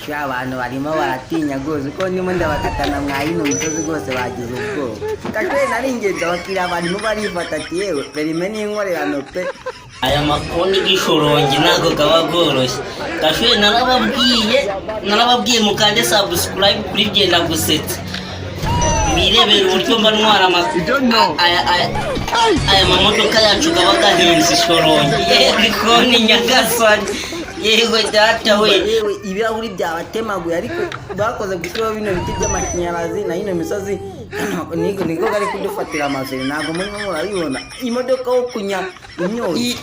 sha abantu barimo baratinya gose ko ndimo ndabakatana mwayino misozi gose bagize ubwoba kashwe nari ingenzi abakiriya barimo barifata ati yewe perime n'inkorerano pe aya makoni gishorongi ntago kaba goroshye kashwe narababwiye mukande subscribe kuri Genda Gusetsa mirebera uburyo mba ntwara aya mamodoka yacu kaba gahenze shorongi yewe ikoni nyagasani yewe data we ibirahuri byabatemaguye ariko bakoze gushyiraho bino biti by'amashanyarazi na ino misozi niko gari kudufatira amazeri ntabwo murimo murabibona imodoka wo kunya imyotsi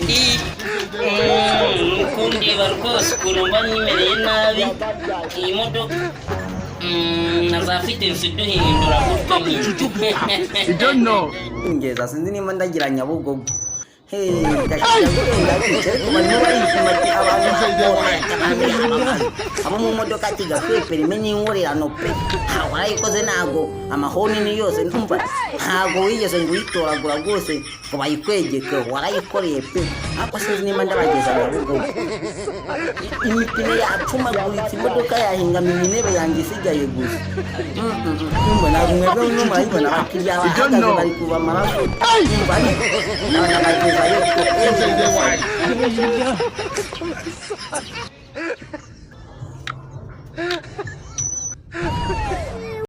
nukundeba rwose ukuntu mba nimereye nabi iyi modoka nazafite nsiduhindura gutyo nyine ingeza sinzi nimba ndagira Nyabugogo abo mu modoka ati gakwiye perime n'inkorerano pe warayikoze ntago amahoni ni yose ndumva ntago wigeze ngo uyitoragura rwose ngo bayikwegeke warayikoreye pe ariko sinzi nimba ndabageza Nyabugogo imipine yacumaguritse imodoka yahingamye intebe yanjye isigaye gusa ntabwo mwebwe murayibona abakiriya bahagaze bari kuva amaraso nabageza yo